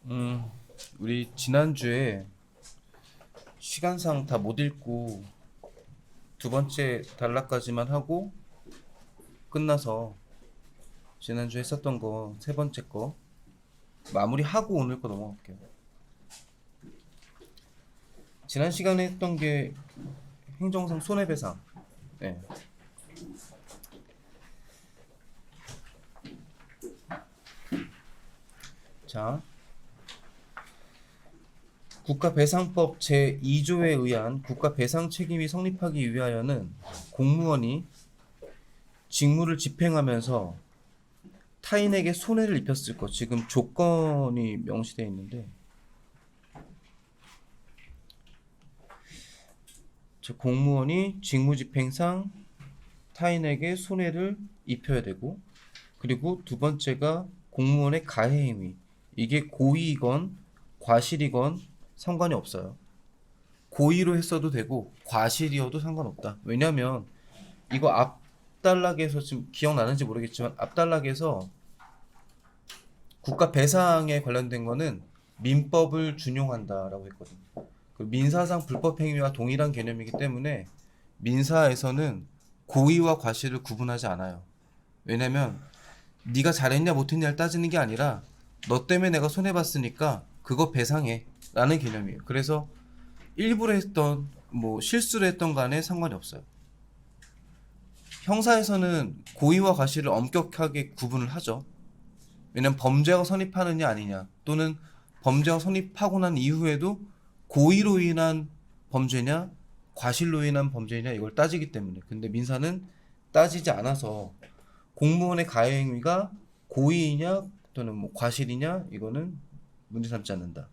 음, 우리 지난주에 시간상 다 못 읽고 두 번째 단락까지만 하고 끝나서 지난주에 했었던 거 세 번째 거 마무리하고 오늘 거 넘어갈게요. 지난 시간에 했던 게 행정상 손해배상. 네. 자, 국가배상법 제2조에 의한 국가배상 책임이 성립하기 위하여는 공무원이 직무를 집행하면서 타인에게 손해를 입혔을 것, 지금 조건이 명시되어 있는데, 즉 공무원이 직무집행상 타인에게 손해를 입혀야 되고, 그리고 두 번째가 공무원의 가해행위. 이게 고의이건 과실이건 상관이 없어요. 고의로 했어도 되고 과실이어도 상관없다. 왜냐면 이거 앞 단락에서, 지금 기억나는지 모르겠지만 앞 단락에서 국가 배상에 관련된 거는 민법을 준용한다라고 했거든요. 그 민사상 불법 행위와 동일한 개념이기 때문에 민사에서는 고의와 과실을 구분하지 않아요. 왜냐면 네가 잘했냐 못했냐를 따지는 게 아니라 너 때문에 내가 손해봤으니까 그거 배상해 라는 개념이에요. 그래서 일부러 했던 뭐 실수를 했던 간에 상관이 없어요. 형사에서는 고의와 과실을 엄격하게 구분을 하죠. 왜냐면 범죄가 성립하느냐 아니냐, 또는 범죄가 성립하고 난 이후에도 고의로 인한 범죄냐 과실로 인한 범죄냐 이걸 따지기 때문에. 근데 민사는 따지지 않아서 공무원의 가해행위가 고의이냐 또는 뭐 과실이냐 이거는 문제 삼지 않는다.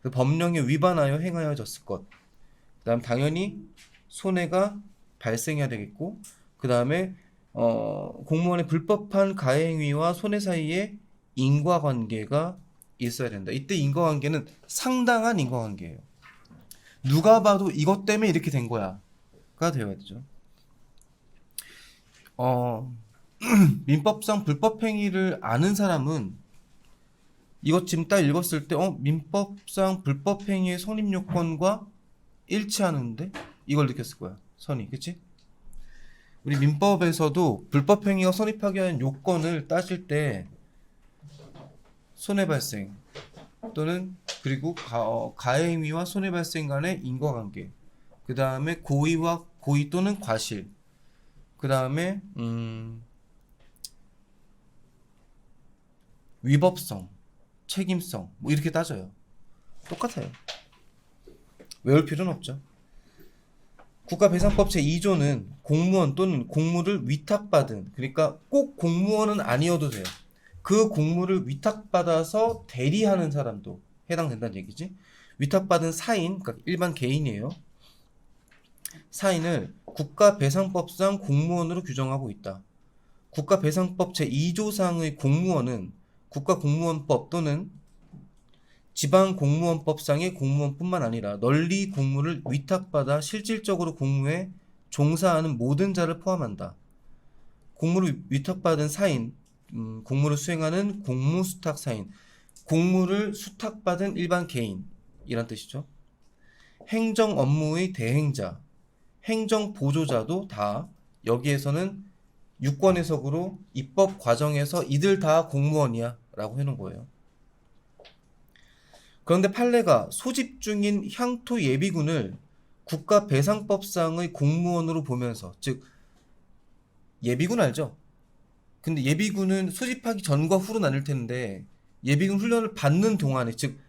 그 법령에 위반하여 행하여졌을 것, 그 다음 당연히 손해가 발생해야 되겠고, 그 다음에 공무원의 불법한 가해행위와 손해 사이에 인과관계가 있어야 된다. 이때 인과관계는 상당한 인과관계예요. 누가 봐도 이것 때문에 이렇게 된 거야가 되어야 되죠. 민법상 불법행위를 아는 사람은 이것 지금 딱 읽었을 때 민법상 불법행위의 성립요건과 일치하는데 이걸 느꼈을 거야. 선이, 그치? 우리 민법에서도 불법행위가 성립하기 위한 요건을 따질 때 손해발생 또는 그리고 가해행위와 손해발생 간의 인과관계, 그 다음에 고의 또는 과실, 그 다음에 위법성, 책임성 뭐 이렇게 따져요. 똑같아요. 외울 필요는 없죠. 국가배상법 제2조는 공무원 또는 공무를 위탁받은, 그러니까 꼭 공무원은 아니어도 돼요. 그 공무를 위탁받아서 대리하는 사람도 해당된다는 얘기지. 위탁받은 사인, 그러니까 일반 개인이에요. 사인을 국가배상법상 공무원으로 규정하고 있다. 국가배상법 제2조상의 공무원은 국가공무원법 또는 지방공무원법상의 공무원뿐만 아니라 널리 공무를 위탁받아 실질적으로 공무에 종사하는 모든 자를 포함한다. 공무를 위탁받은 사인, 공무를 수행하는 공무수탁사인, 공무를 수탁받은 일반 개인이란 뜻이죠. 행정 업무의 대행자, 행정보조자도 다 여기에서는 유권 해석으로 입법 과정에서 이들 다 공무원이야 라고 해놓은 거예요. 그런데 판례가 소집 중인 향토 예비군을 국가배상법상의 공무원으로 보면서, 즉 예비군 알죠? 근데 예비군은 소집하기 전과 후로 나뉠 텐데 예비군 훈련을 받는 동안에, 즉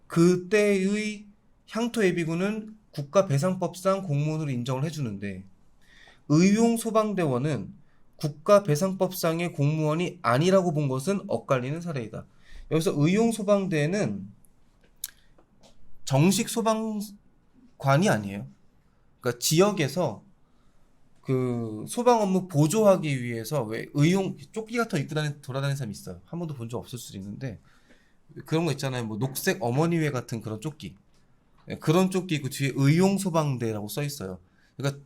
그때의 향토 예비군은 국가배상법상 공무원으로 인정을 해주는데, 의용소방대원은 국가배상법상의 공무원이 아니라고 본 것은 엇갈리는 사례이다. 여기서 의용소방대는 정식 소방관이 아니에요. 그러니까 지역에서 그 소방 업무 보조하기 위해서 왜 의용 조끼 같은 거 입고 돌아다니는 사람이 있어요. 한 번도 본 적 없을 수도 있는데 그런 거 있잖아요. 뭐 녹색 어머니회 같은 그런 조끼. 그런 조끼 있고 뒤에 의용 소방대라고 써 있어요. 그러니까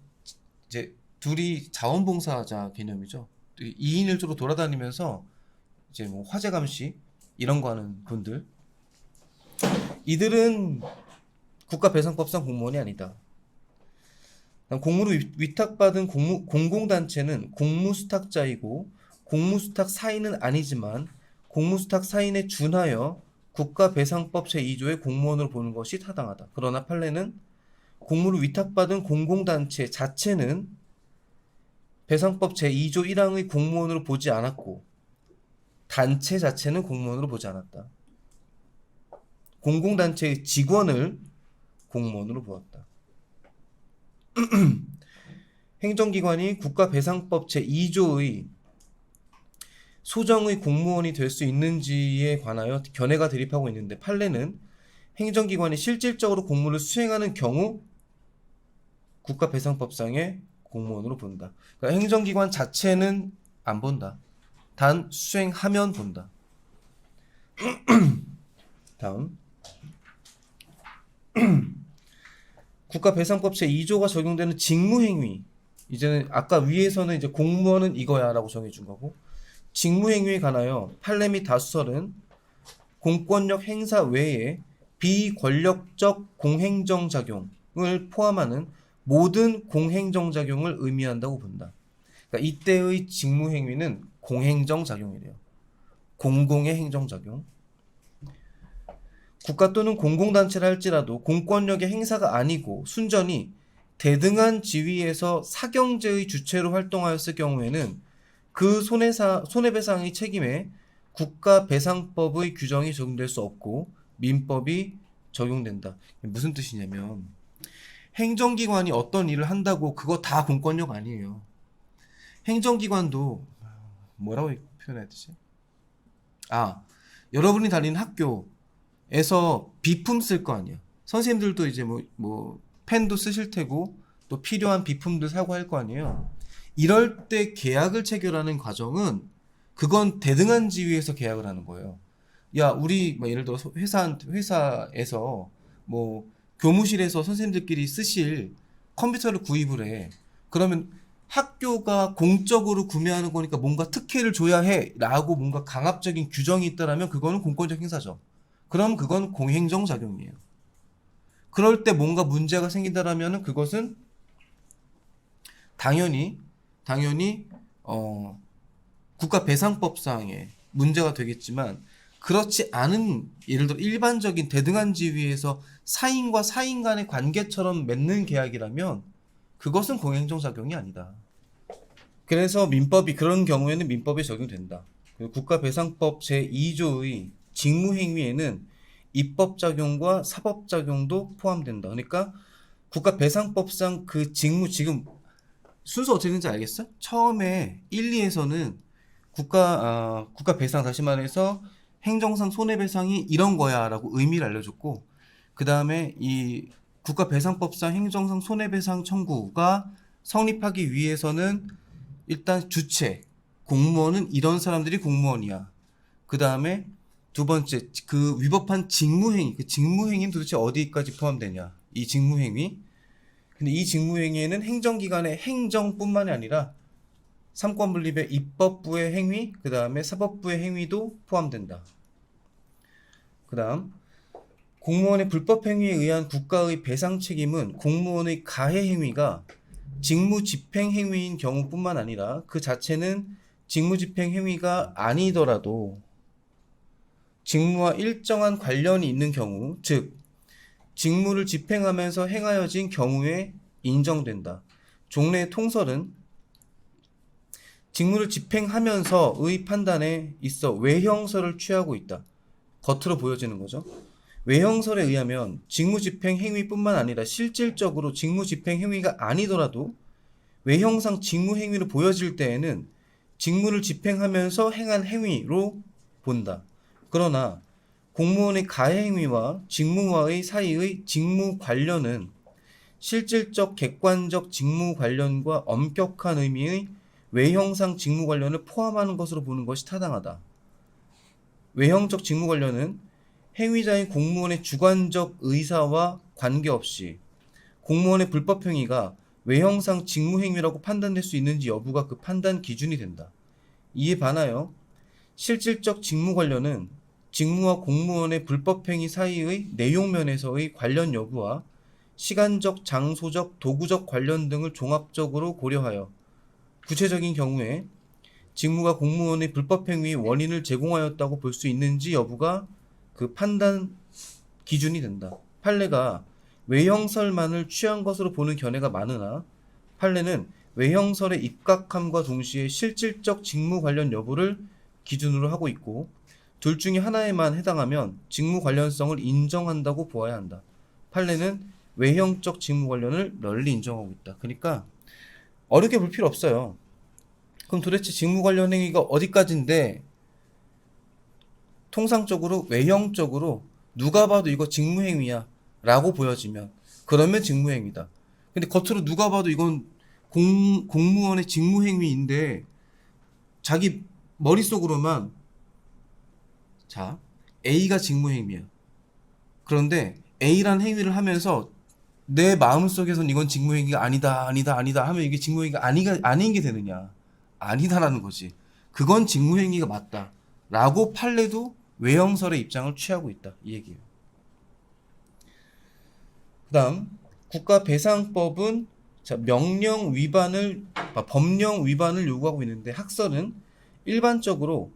이제 둘이 자원봉사자 개념이죠. 2인 1조로 돌아다니면서 이제 뭐 화재 감시 이런 거 하는 분들. 이들은 국가배상법상 공무원이 아니다. 공무를 위탁받은 공공단체는 공무수탁자이고 공무수탁 사인은 아니지만 공무수탁 사인에 준하여 국가배상법 제2조의 공무원으로 보는 것이 타당하다. 그러나 판례는 공무를 위탁받은 공공단체 자체는 배상법 제2조 1항의 공무원으로 보지 않았고 단체 자체는 공무원으로 보지 않았다. 공공단체의 직원을 공무원으로 보았다. 행정기관이 국가배상법 제2조의 소정의 공무원이 될 수 있는지에 관하여 견해가 대립하고 있는데 판례는 행정기관이 실질적으로 공무를 수행하는 경우 국가배상법상의 공무원으로 본다. 그러니까 행정기관 자체는 안 본다. 단 수행하면 본다. 다음 국가배상법 제2조가 적용되는 직무행위. 이제는 아까 위에서는 이제 공무원은 이거야 라고 정해준 거고 직무행위에 관하여 판례 및 다수설은 공권력 행사 외에 비권력적 공행정작용을 포함하는 모든 공행정작용을 의미한다고 본다. 그러니까 이때의 직무행위는 공행정작용이래요. 공공의 행정작용. 국가 또는 공공단체를 할지라도 공권력의 행사가 아니고 순전히 대등한 지위에서 사경제의 주체로 활동하였을 경우에는 그 손해배상의 책임에 국가배상법의 규정이 적용될 수 없고 민법이 적용된다. 무슨 뜻이냐면 행정기관이 어떤 일을 한다고 그거 다 공권력 아니에요. 행정기관도 뭐라고 표현해야 되지? 여러분이 다니는 학교에서 비품 쓸 거 아니야. 선생님들도 이제 뭐 펜도 쓰실 테고 또 필요한 비품들 사고 할 거 아니에요. 이럴 때 계약을 체결하는 과정은 그건 대등한 지위에서 계약을 하는 거예요. 야, 우리 예를 들어 회사에서 교무실에서 선생님들끼리 쓰실 컴퓨터를 구입을 해. 그러면 학교가 공적으로 구매하는 거니까 뭔가 특혜를 줘야 해 라고 뭔가 강압적인 규정이 있다라면 그거는 공권적 행사죠. 그럼 그건 공행정작용이에요. 그럴 때 뭔가 문제가 생긴다라면 그것은 당연히 국가배상법상의 문제가 되겠지만 그렇지 않은 예를 들어 일반적인 대등한 지위에서 사인과 사인 간의 관계처럼 맺는 계약이라면 그것은 공행정작용이 아니다. 그래서 민법이 그런 경우에는 민법이 적용된다. 국가배상법 제2조의 직무행위에는 입법작용과 사법작용도 포함된다. 그러니까 국가배상법상 그 직무 지금 순서 어떻게 되는지 알겠어? 처음에 1, 2에서는 국가배상 다시 말해서 행정상 손해배상이 이런 거야 라고 의미를 알려줬고 그 다음에 이 국가배상법상 행정상 손해배상 청구가 성립하기 위해서는 일단 주체, 공무원은 이런 사람들이 공무원이야. 그 다음에 두 번째, 그 위법한 직무행위, 그 직무행위는 도대체 어디까지 포함되냐. 이 직무행위. 근데 이 직무행위에는 행정기관의 행정뿐만이 아니라 삼권분립의 입법부의 행위, 그 다음에 사법부의 행위도 포함된다. 그 다음 공무원의 불법행위에 의한 국가의 배상 책임은 공무원의 가해행위가 직무집행행위인 경우뿐만 아니라 그 자체는 직무집행행위가 아니더라도 직무와 일정한 관련이 있는 경우, 즉 직무를 집행하면서 행하여진 경우에 인정된다. 종래의 통설은 직무를 집행하면서의 판단에 있어 외형설을 취하고 있다. 겉으로 보여지는 거죠. 외형설에 의하면 직무집행 행위뿐만 아니라 실질적으로 직무집행 행위가 아니더라도 외형상 직무행위로 보여질 때에는 직무를 집행하면서 행한 행위로 본다. 그러나 공무원의 가해행위와 직무와의 사이의 직무 관련은 실질적 객관적 직무 관련과 엄격한 의미의 외형상 직무 관련을 포함하는 것으로 보는 것이 타당하다. 외형적 직무 관련은 행위자인 공무원의 주관적 의사와 관계없이 공무원의 불법행위가 외형상 직무행위라고 판단될 수 있는지 여부가 그 판단 기준이 된다. 이에 반하여 실질적 직무 관련은 직무와 공무원의 불법행위 사이의 내용면에서의 관련 여부와 시간적, 장소적, 도구적 관련 등을 종합적으로 고려하여 구체적인 경우에 직무가 공무원의 불법행위의 원인을 제공하였다고 볼 수 있는지 여부가 그 판단 기준이 된다. 판례가 외형설만을 취한 것으로 보는 견해가 많으나 판례는 외형설에 입각함과 동시에 실질적 직무 관련 여부를 기준으로 하고 있고 둘 중에 하나에만 해당하면 직무 관련성을 인정한다고 보아야 한다. 판례는 외형적 직무 관련을 널리 인정하고 있다. 그러니까 어렵게 볼 필요 없어요. 그럼 도대체 직무 관련 행위가 어디까지인데 통상적으로 외형적으로 누가 봐도 이거 직무행위야 라고 보여지면 그러면 직무행위다. 근데 겉으로 누가 봐도 이건 공무원의 직무행위인데 자기 머릿속으로만 자 A가 직무행위야. 그런데 A란 행위를 하면서 내 마음속에선 이건 직무행위가 아니다 하면 이게 직무행위가 아닌 게 되느냐. 아니다라는 거지. 그건 직무행위가 맞다 라고 판례도 외형설의 입장을 취하고 있다 이 얘기예요. 그 다음 국가배상법은 법령 위반을 요구하고 있는데 학설은 일반적으로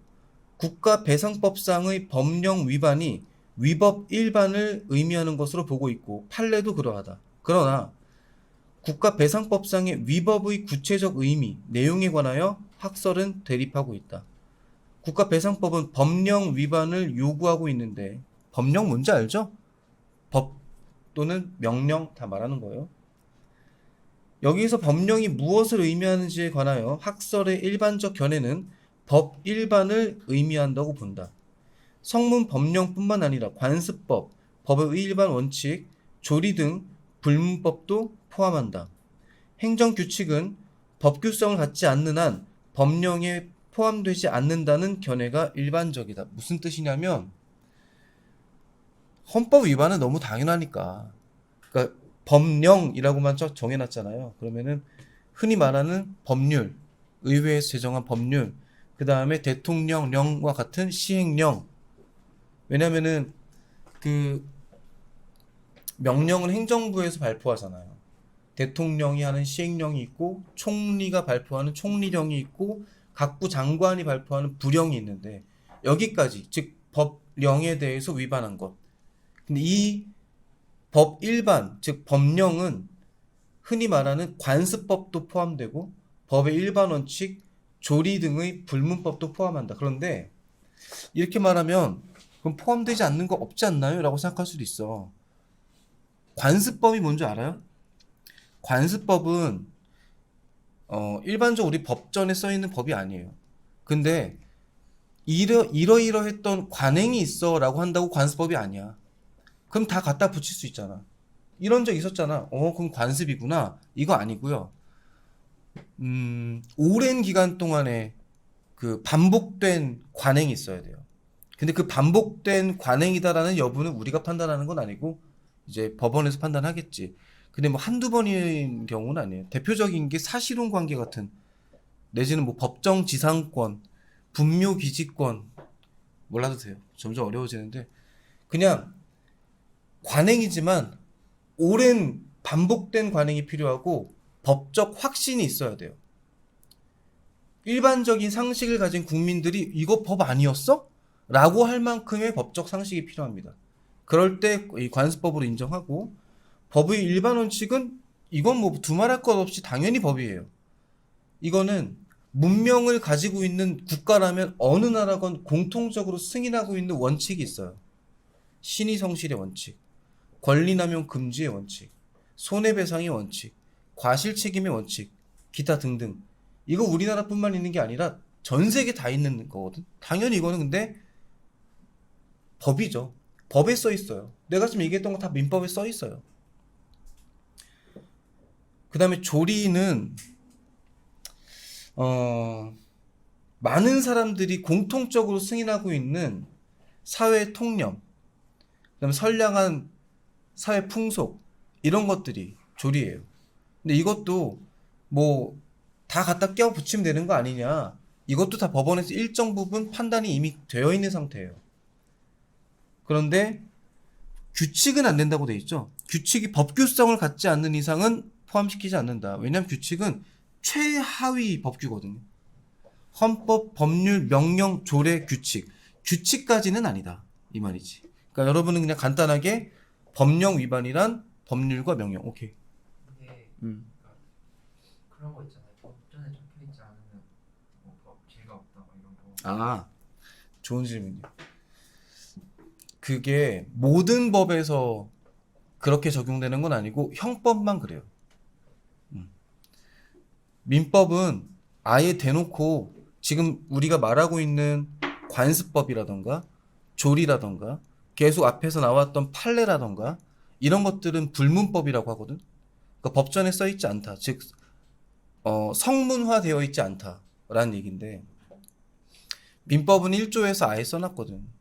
국가배상법상의 법령 위반이 위법 일반을 의미하는 것으로 보고 있고 판례도 그러하다. 그러나 국가배상법상의 위법의 구체적 의미, 내용에 관하여 학설은 대립하고 있다. 국가배상법은 법령 위반을 요구하고 있는데 법령 뭔지 알죠? 법 또는 명령 다 말하는 거예요. 여기서 법령이 무엇을 의미하는지에 관하여 학설의 일반적 견해는 법 일반을 의미한다고 본다. 성문 법령뿐만 아니라 관습법, 법의 일반 원칙, 조리 등 불문법도 포함한다. 행정규칙은 법규성을 갖지 않는 한 법령에 포함되지 않는다는 견해가 일반적이다. 무슨 뜻이냐면 헌법 위반은 너무 당연하니까. 그러니까 법령이라고만 정해놨잖아요. 그러면은 흔히 말하는 법률, 의회에서 제정한 법률, 그 다음에 대통령령과 같은 시행령. 왜냐면은 그 명령은 행정부에서 발표하잖아요. 대통령이 하는 시행령이 있고 총리가 발표하는 총리령이 있고 각부 장관이 발표하는 부령이 있는데 여기까지 즉 법령에 대해서 위반한 것. 근데 이 법 일반 즉 법령은 흔히 말하는 관습법도 포함되고 법의 일반 원칙, 조리 등의 불문법도 포함한다. 그런데 이렇게 말하면 그럼 포함되지 않는 거 없지 않나요? 라고 생각할 수도 있어. 관습법이 뭔지 알아요? 관습법은 일반적으로 우리 법전에 써 있는 법이 아니에요. 근데 이러이러했던 관행이 있어 라고 한다고 관습법이 아니야. 그럼 다 갖다 붙일 수 있잖아. 이런 적 있었잖아. 그럼 관습이구나. 이거 아니고요. 오랜 기간 동안에 그 반복된 관행이 있어야 돼요. 근데 그 반복된 관행이다라는 여부는 우리가 판단하는 건 아니고 이제 법원에서 판단하겠지. 근데 뭐 한두 번인 경우는 아니에요. 대표적인 게 사실혼 관계 같은 내지는 뭐 법정 지상권, 분묘 기지권 몰라도 돼요. 점점 어려워지는데 그냥 관행이지만 오랜 반복된 관행이 필요하고 법적 확신이 있어야 돼요. 일반적인 상식을 가진 국민들이 이거 법 아니었어? 라고 할 만큼의 법적 상식이 필요합니다. 그럴 때 이 관습법으로 인정하고 법의 일반 원칙은 이건 뭐 두말할 것 없이 당연히 법이에요. 이거는 문명을 가지고 있는 국가라면 어느 나라건 공통적으로 승인하고 있는 원칙이 있어요. 신의성실의 원칙, 권리남용 금지의 원칙, 손해배상의 원칙, 과실책임의 원칙, 기타 등등. 이거 우리나라뿐만 있는 게 아니라 전 세계 다 있는 거거든. 당연히 이거는 근데 법이죠. 법에 써 있어요. 내가 지금 얘기했던 거 다 민법에 써 있어요. 그 다음에 조리는 많은 사람들이 공통적으로 승인하고 있는 사회 통념, 그다음에 선량한 사회 풍속 이런 것들이 조리예요. 근데 이것도 뭐 다 갖다 껴 붙이면 되는 거 아니냐? 이것도 다 법원에서 일정 부분 판단이 이미 되어 있는 상태예요. 그런데 규칙은 안 된다고 돼 있죠. 규칙이 법규성을 갖지 않는 이상은 포함시키지 않는다. 왜냐하면 규칙은 최하위 법규거든요. 헌법, 법률, 명령, 조례, 규칙. 규칙까지는 아니다. 이 말이지. 그러니까 여러분은 그냥 간단하게 법령 위반이란 법률과 명령. 오케이. 이게 그러니까 그런 거 있잖아요. 법전에 적혀 있지 않으면 뭐 죄가 없다 뭐 이런 거. 아, 좋은 질문이요. 그게 모든 법에서 그렇게 적용되는 건 아니고 형법만 그래요. 민법은 아예 대놓고 지금 우리가 말하고 있는 관습법이라던가 조리라던가 계속 앞에서 나왔던 판례라던가 이런 것들은 불문법이라고 하거든. 그러니까 법전에 써 있지 않다. 즉 성문화되어 있지 않다라는 얘기인데 민법은 1조에서 아예 써놨거든.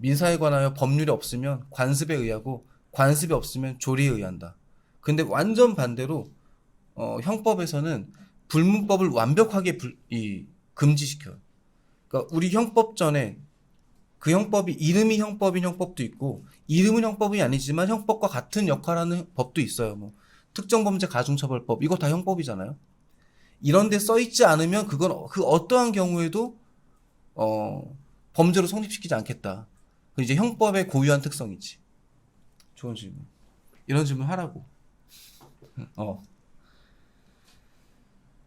민사에 관하여 법률이 없으면 관습에 의하고 관습이 없으면 조리에 의한다. 근데 완전 반대로 형법에서는 불문법을 완벽하게 금지시켜요. 그러니까 우리 형법전에 그 형법이 이름이 형법인 형법도 있고 이름은 형법이 아니지만 형법과 같은 역할하는 법도 있어요. 뭐 특정범죄 가중처벌법 이거 다 형법이잖아요. 이런 데 써있지 않으면 그건 그 어떠한 경우에도 범죄로 성립시키지 않겠다. 그 이제 형법의 고유한 특성이지. 좋은 질문. 이런 질문 하라고.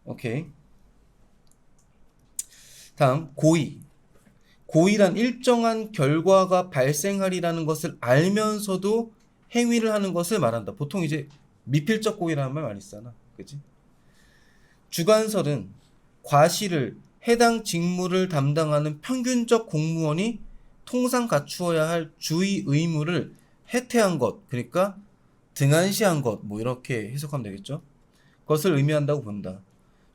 오케이. 다음 고의. 고의란 일정한 결과가 발생하리라는 것을 알면서도 행위를 하는 것을 말한다. 보통 이제 미필적 고의라는 말 많이 쓰잖아. 그치? 주관설은 과실을 해당 직무를 담당하는 평균적 공무원이 통상 갖추어야 할 주의 의무를 해태한 것, 그러니까 등한시한 것, 뭐 이렇게 해석하면 되겠죠. 그것을 의미한다고 본다.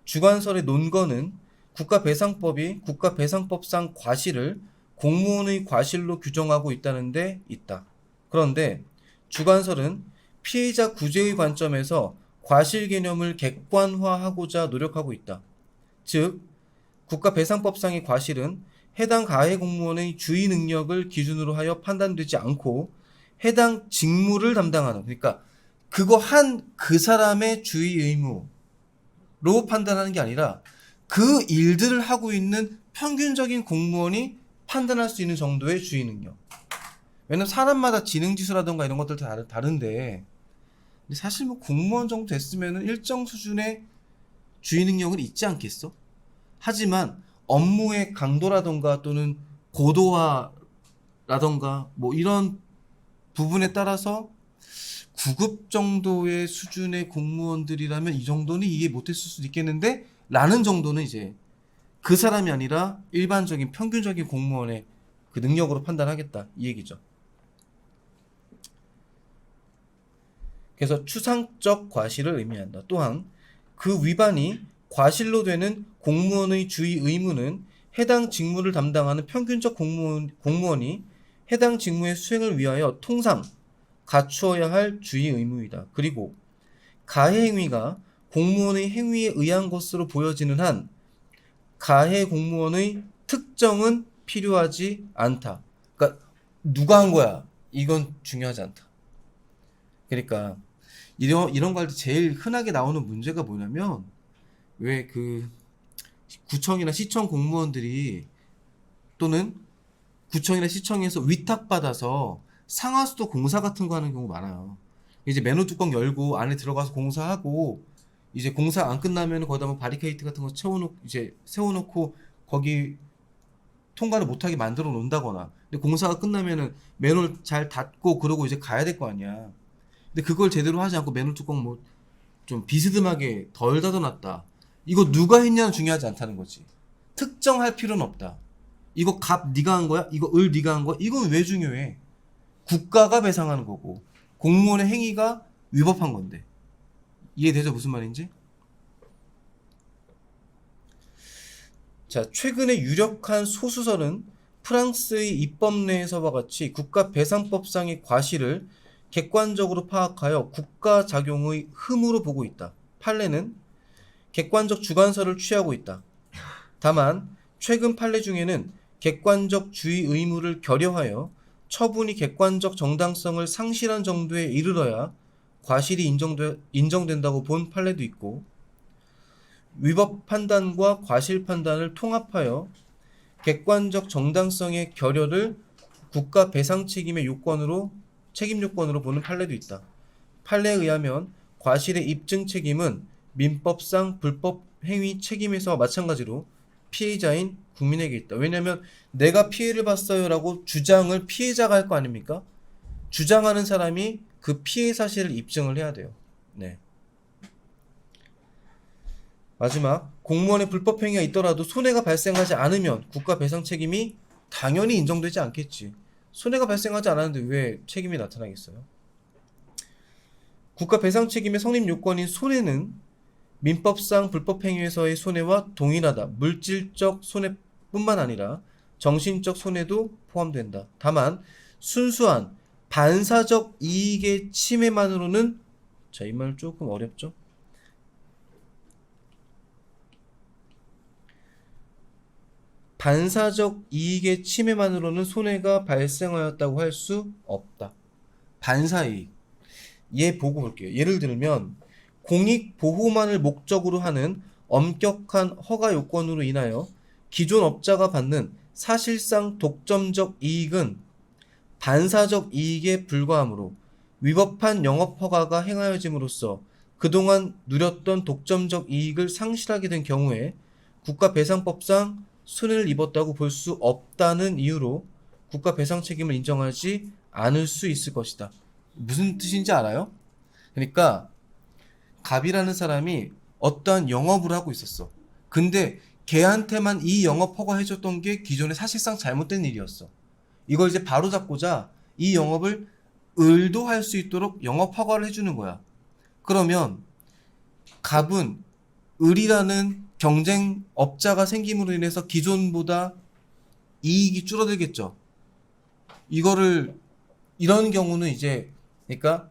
주관설의 논거는 국가배상법이 국가배상법상 과실을 공무원의 과실로 규정하고 있다는 데 있다. 그런데 주관설은 피해자 구제의 관점에서 과실 개념을 객관화하고자 노력하고 있다. 즉, 국가배상법상의 과실은 해당 가해 공무원의 주의 능력을 기준으로 하여 판단되지 않고 해당 직무를 담당하는, 그러니까 그거 한 그 사람의 주의 의무로 판단하는 게 아니라 그 일들을 하고 있는 평균적인 공무원이 판단할 수 있는 정도의 주의 능력. 왜냐면 사람마다 지능지수라던가 이런 것들 다 다른데 사실 뭐 공무원 정도 됐으면 일정 수준의 주의 능력은 있지 않겠어? 하지만 업무의 강도라던가 또는 고도화라던가 뭐 이런 부분에 따라서 9급 정도의 수준의 공무원들이라면 이 정도는 이해 못했을 수도 있겠는데 라는 정도는 이제 그 사람이 아니라 일반적인 평균적인 공무원의 그 능력으로 판단하겠다 이 얘기죠. 그래서 추상적 과실을 의미한다. 또한 그 위반이 과실로 되는 공무원의 주의 의무는 해당 직무를 담당하는 평균적 공무원이 해당 직무의 수행을 위하여 통상 갖추어야 할 주의 의무이다. 그리고 가해 행위가 공무원의 행위에 의한 것으로 보여지는 한 가해 공무원의 특정은 필요하지 않다. 그러니까 누가 한 거야? 이건 중요하지 않다. 그러니까 이런 거 할 때 제일 흔하게 나오는 문제가 뭐냐면 왜 그 구청이나 시청 공무원들이 또는 구청이나 시청에서 위탁받아서 상하수도 공사 같은 거 하는 경우 많아요. 이제 맨홀 뚜껑 열고 안에 들어가서 공사하고 이제 공사 안 끝나면 거기다 뭐 바리케이트 같은 거 세워놓고 거기 통과를 못하게 만들어 놓는다거나. 근데 공사가 끝나면은 맨홀 잘 닫고 그러고 이제 가야 될 거 아니야. 근데 그걸 제대로 하지 않고 맨홀 뚜껑 뭐 좀 비스듬하게 덜 닫아놨다. 이거 누가 했냐는 중요하지 않다는 거지. 특정할 필요는 없다. 이거 갑 네가 한 거야? 이거 을 네가 한 거야? 이건 왜 중요해? 국가가 배상하는 거고 공무원의 행위가 위법한 건데. 이해되죠? 무슨 말인지? 자, 최근에 유력한 소수설은 프랑스의 입법례에서와 같이 국가배상법상의 과실을 객관적으로 파악하여 국가작용의 흠으로 보고 있다. 판례는 객관적 주관설을 취하고 있다. 다만 최근 판례 중에는 객관적 주의 의무를 결여하여 처분이 객관적 정당성을 상실한 정도에 이르러야 과실이 인정된다고 본 판례도 있고, 위법 판단과 과실 판단을 통합하여 객관적 정당성의 결여를 국가 배상 책임의 책임 요건으로 보는 판례도 있다. 판례에 의하면 과실의 입증 책임은 민법상 불법 행위 책임에서와 마찬가지로 피해자인 국민에게 있다. 왜냐하면 내가 피해를 봤어요라고 주장을 피해자가 할 거 아닙니까? 주장하는 사람이 그 피해 사실을 입증을 해야 돼요. 네. 마지막, 공무원의 불법 행위가 있더라도 손해가 발생하지 않으면 국가 배상 책임이 당연히 인정되지 않겠지. 손해가 발생하지 않았는데 왜 책임이 나타나겠어요? 국가 배상 책임의 성립 요건인 손해는 민법상 불법 행위에서의 손해와 동일하다. 물질적 손해뿐만 아니라 정신적 손해도 포함된다. 다만 순수한 반사적 이익의 침해만으로는, 자, 이 말 조금 어렵죠? 반사적 이익의 침해만으로는 손해가 발생하였다고 할 수 없다. 반사이익. 얘 보고 볼게요. 예를 들면 공익 보호만을 목적으로 하는 엄격한 허가 요건으로 인하여 기존 업자가 받는 사실상 독점적 이익은 반사적 이익에 불과하므로 위법한 영업 허가가 행하여짐으로써 그동안 누렸던 독점적 이익을 상실하게 된 경우에 국가배상법상 손해를 입었다고 볼 수 없다는 이유로 국가 배상 책임을 인정하지 않을 수 있을 것이다. 무슨 뜻인지 알아요? 그러니까 갑이라는 사람이 어떠한 영업을 하고 있었어. 근데 걔한테만 이 영업 허가해줬던 게 기존에 사실상 잘못된 일이었어. 이걸 이제 바로잡고자 이 영업을 을도 할 수 있도록 영업 허가를 해주는 거야. 그러면 갑은 을이라는 경쟁 업자가 생김으로 인해서 기존보다 이익이 줄어들겠죠. 이런 경우는 이제, 그러니까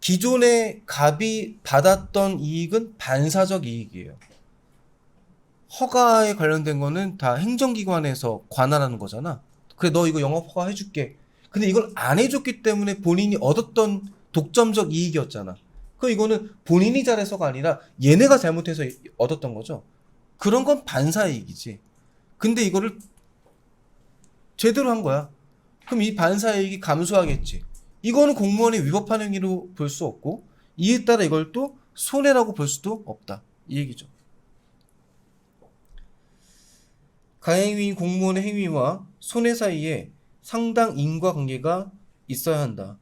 기존에 갑이 받았던 이익은 반사적 이익이에요. 허가에 관련된 거는 다 행정기관에서 관할하는 거잖아. 그래, 너 이거 영업 허가 해줄게. 근데 이걸 안 해줬기 때문에 본인이 얻었던 독점적 이익이었잖아. 그럼 이거는 본인이 잘해서가 아니라 얘네가 잘못해서 얻었던 거죠. 그런 건 반사이익이지. 근데 이거를 제대로 한 거야. 그럼 이 반사이익이 감소하겠지. 이거는 공무원이 위법한 행위로 볼 수 없고, 이에 따라 이걸 또 손해라고 볼 수도 없다. 이 얘기죠. 가행위인 공무원의 행위와 손해 사이에 상당 인과관계가 있어야 한다.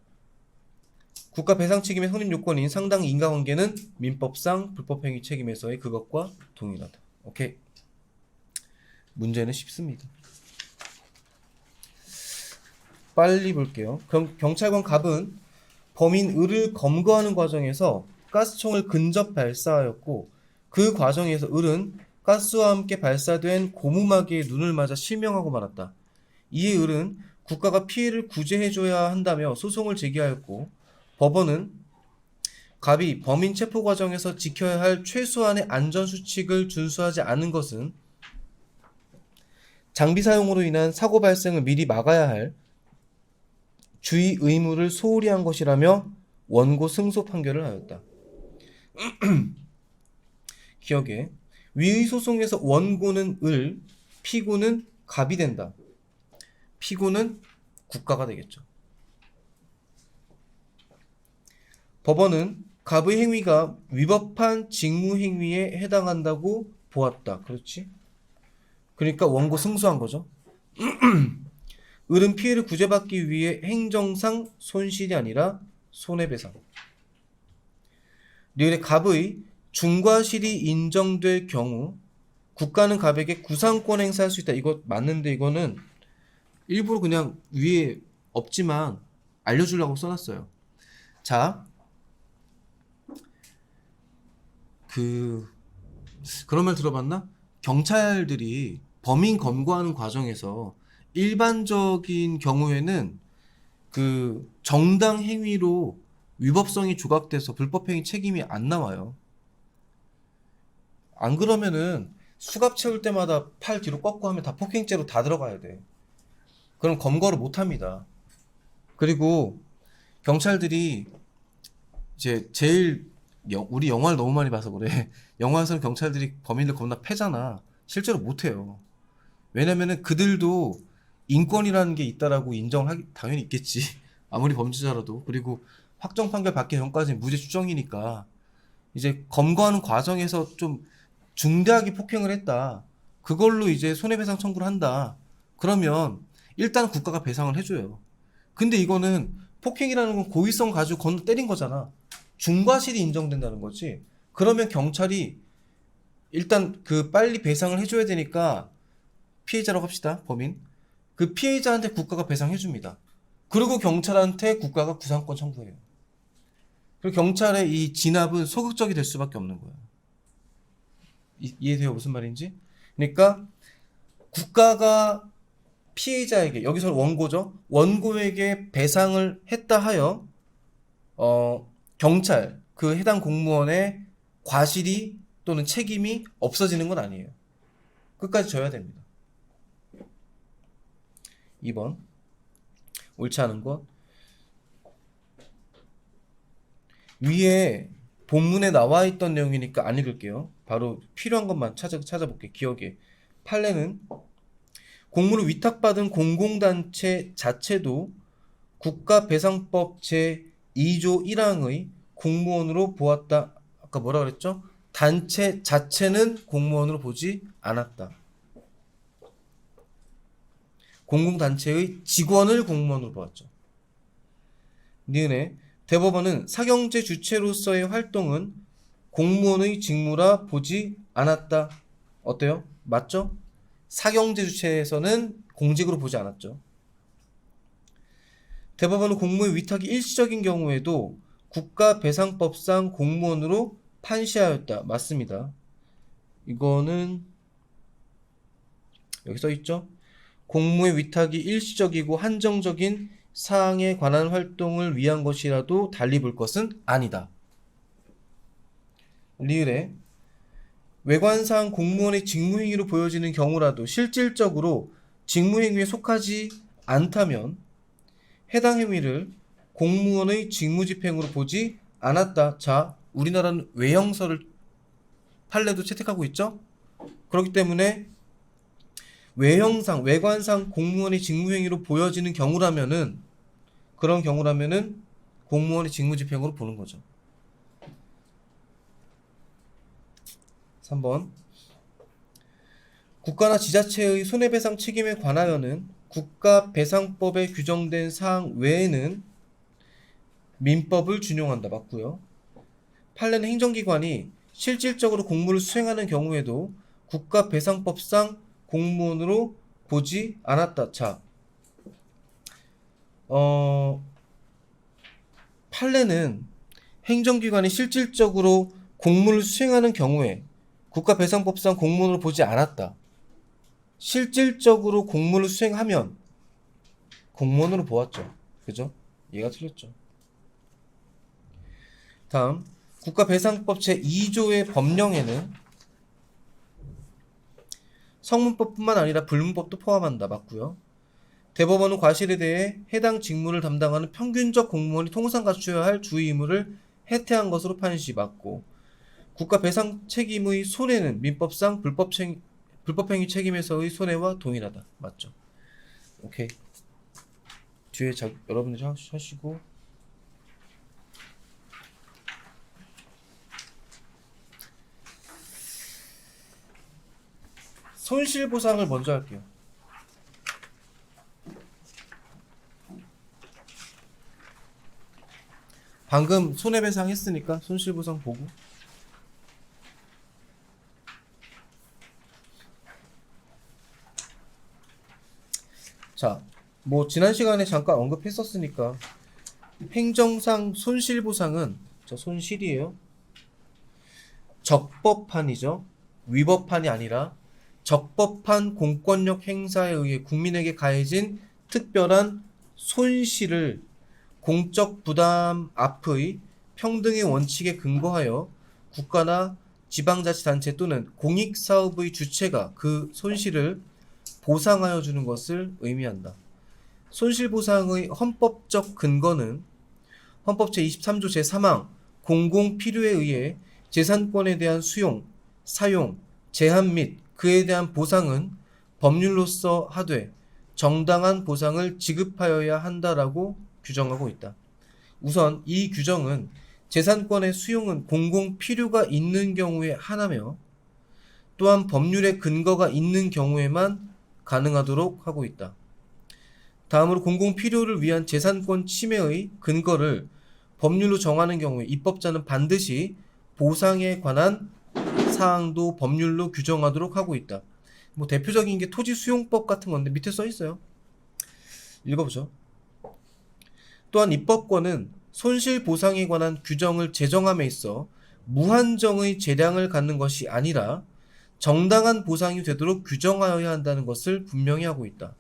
국가 배상 책임의 성립 요건인 상당 인과관계는 민법상 불법행위 책임에서의 그것과 동일하다. 오케이. 문제는 쉽습니다. 빨리 볼게요. 경찰관 갑은 범인 을을 검거하는 과정에서 가스총을 근접 발사하였고, 그 과정에서 을은 가스와 함께 발사된 고무마개에 눈을 맞아 실명하고 말았다. 이에 을은 국가가 피해를 구제해줘야 한다며 소송을 제기하였고, 법원은 갑이 범인 체포 과정에서 지켜야 할 최소한의 안전수칙을 준수하지 않은 것은 장비 사용으로 인한 사고 발생을 미리 막아야 할 주의 의무를 소홀히 한 것이라며 원고 승소 판결을 하였다. 기억에, 위의 소송에서 원고는 을, 피고는 갑이 된다. 피고는 국가가 되겠죠. 법원은 갑의 행위가 위법한 직무행위에 해당한다고 보았다. 그렇지? 그러니까 원고 승소한 거죠. 을은 피해를 구제받기 위해 행정상 손실이 아니라 손해배상. 리을의 갑의 중과실이 인정될 경우 국가는 갑에게 구상권 행사할 수 있다. 이거 맞는데 이거는 일부러 그냥 위에 없지만 알려주려고 써놨어요. 자, 그런 말 들어봤나? 경찰들이 범인 검거하는 과정에서 일반적인 경우에는 그 정당 행위로 위법성이 조각돼서 불법행위 책임이 안 나와요. 안 그러면은 수갑 채울 때마다 팔 뒤로 꺾고 하면 다 폭행죄로 다 들어가야 돼. 그럼 검거를 못 합니다. 그리고 경찰들이 이제 제일 우리 영화를 너무 많이 봐서 그래. 영화에서는 경찰들이 범인을 겁나 패잖아. 실제로 못 해요. 왜냐면은 그들도 인권이라는 게 있다라고 인정하기 당연히 있겠지. 아무리 범죄자라도. 그리고 확정 판결 받기 전까지는 무죄 추정이니까 이제 검거하는 과정에서 좀 중대하게 폭행을 했다. 그걸로 이제 손해배상 청구를 한다. 그러면 일단 국가가 배상을 해줘요. 근데 이거는 폭행이라는 건 고의성 가지고 건너 때린 거잖아. 중과실이 인정된다는 거지. 그러면 경찰이 일단 그 빨리 배상을 해줘야 되니까 피해자라고 합시다. 범인. 그 피해자한테 국가가 배상해 줍니다. 그리고 경찰한테 국가가 구상권 청구해요. 그리고 경찰의 이 진압은 소극적이 될 수밖에 없는 거예요. 이해돼요? 무슨 말인지? 그러니까 국가가 피해자에게, 여기서 원고죠. 원고에게 배상을 했다 하여 경찰, 그 해당 공무원의 과실이 또는 책임이 없어지는 건 아니에요. 끝까지 져야 됩니다. 2번 옳지 않은 것. 위에 본문에 나와 있던 내용이니까 안 읽을게요. 바로 필요한 것만 찾아볼게요. 기억에. 판례는 공무를 위탁받은 공공단체 자체도 국가배상법 제2조 1항의 공무원으로 보았다. 아까 뭐라 그랬죠? 단체 자체는 공무원으로 보지 않았다. 공공단체의 직원을 공무원으로 보았죠. 니은에 대법원은 사경제 주체로서의 활동은 공무원의 직무라 보지 않았다. 어때요? 맞죠? 사경제 주체에서는 공직으로 보지 않았죠. 대법원은 공무의 위탁이 일시적인 경우에도 국가배상법상 공무원으로 판시하였다. 맞습니다. 이거는 여기 써있죠? 공무의 위탁이 일시적이고 한정적인 사항에 관한 활동을 위한 것이라도 달리 볼 것은 아니다. 리을에 외관상 공무원의 직무행위로 보여지는 경우라도 실질적으로 직무행위에 속하지 않다면 해당 행위를 공무원의 직무집행으로 보지 않았다. 자, 우리나라는 외형설을 판례도 채택하고 있죠? 그렇기 때문에 외관상 공무원의 직무행위로 보여지는 경우라면은, 그런 경우라면은 공무원의 직무집행으로 보는 거죠. 3번 국가나 지자체의 손해배상 책임에 관하여는 국가배상법에 규정된 사항 외에는 민법을 준용한다. 맞고요. 판례는 행정기관이 실질적으로 공무를 수행하는 경우에도 국가배상법상 공무원으로 보지 않았다. 자, 판례는 행정기관이 실질적으로 공무를 수행하는 경우에 국가배상법상 공무원으로 보지 않았다. 실질적으로 공무를 수행하면 공무원으로 보았죠. 그죠? 얘가 틀렸죠. 다음 국가배상법 제2조의 법령에는 성문법뿐만 아니라 불문법도 포함한다. 맞고요. 대법원은 과실에 대해 해당 직무를 담당하는 평균적 공무원이 통상 갖춰야 할 주의 의무를 해태한 것으로 판시. 맞고, 국가배상 책임의 손해는 민법상 불법행위 책임에서의 손해와 동일하다. 맞죠? 오케이. 뒤에 여러분들이 하시고. 손실보상을 먼저 할게요. 방금 손해배상 했으니까 손실보상 보고. 자, 뭐 지난 시간에 잠깐 언급했었으니까 행정상 손실보상은 저 손실이에요. 적법한이죠. 위법한이 아니라 적법한 공권력 행사에 의해 국민에게 가해진 특별한 손실을 공적 부담 앞의 평등의 원칙에 근거하여 국가나 지방자치단체 또는 공익사업의 주체가 그 손실을 보상하여 주는 것을 의미한다. 손실보상의 헌법적 근거는 헌법 제23조 제3항 공공필요에 의해 재산권에 대한 수용, 사용, 제한 및 그에 대한 보상은 법률로서 하되 정당한 보상을 지급하여야 한다라고 규정하고 있다. 우선 이 규정은 재산권의 수용은 공공필요가 있는 경우에 하나며 또한 법률의 근거가 있는 경우에만 가능하도록 하고 있다. 다음으로 공공필요를 위한 재산권 침해의 근거를 법률로 정하는 경우에 입법자는 반드시 보상에 관한 사항도 법률로 규정하도록 하고 있다. 뭐 대표적인 게 토지수용법 같은 건데 밑에 써 있어요. 읽어보죠. 또한 입법권은 손실보상에 관한 규정을 제정함에 있어 무한정의 재량을 갖는 것이 아니라 정당한 보상이 되도록 규정하여야 한다는 것을 분명히 하고 있다.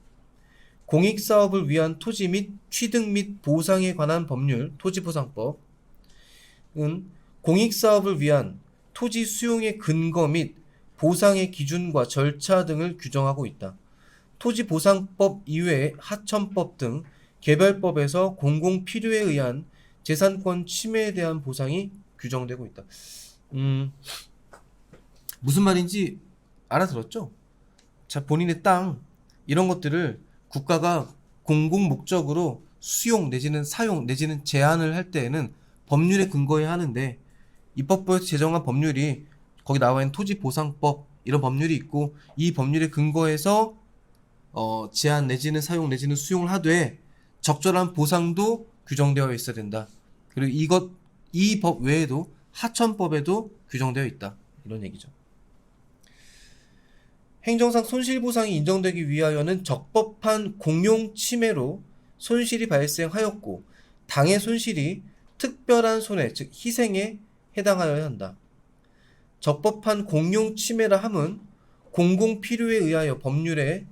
공익사업을 위한 토지 및 취득 및 보상에 관한 법률 토지보상법은 공익사업을 위한 토지 수용의 근거 및 보상의 기준과 절차 등을 규정하고 있다. 토지보상법 이외의 하천법 등 개별법에서 공공필요에 의한 재산권 침해에 대한 보상이 규정되고 있다. 무슨 말인지 알아들었죠? 자, 본인의 땅 이런 것들을 국가가 공공 목적으로 수용 내지는 사용 내지는 제한을 할 때에는 법률에 근거해야 하는데 입법부에서 제정한 법률이 거기 나와 있는 토지보상법 이런 법률이 있고 이 법률에 근거해서 제한 내지는 사용 내지는 수용을 하되 적절한 보상도 규정되어 있어야 된다. 그리고 이 법 외에도 하천법에도 규정되어 있다. 이런 얘기죠. 행정상 손실보상이 인정되기 위하여는 적법한 공용 침해로 손실이 발생하였고 당의 손실이 특별한 손해 즉 희생에 해당하여야 한다. 적법한 공용 침해라 함은 공공필요에 의하여 법률에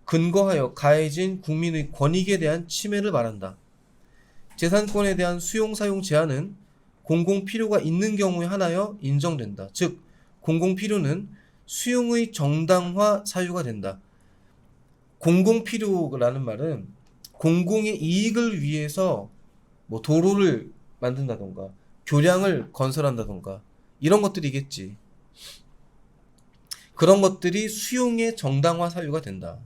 근거하여 가해진 국민의 권익에 대한 침해를 말한다. 재산권에 대한 수용 사용 제한은 공공필요가 있는 경우에 하나여 인정된다. 즉 공공필요는 수용의 정당화 사유가 된다. 공공필요라는 말은 공공의 이익을 위해서 뭐 도로를 만든다던가 교량을 건설한다던가 이런 것들이겠지. 그런 것들이 수용의 정당화 사유가 된다.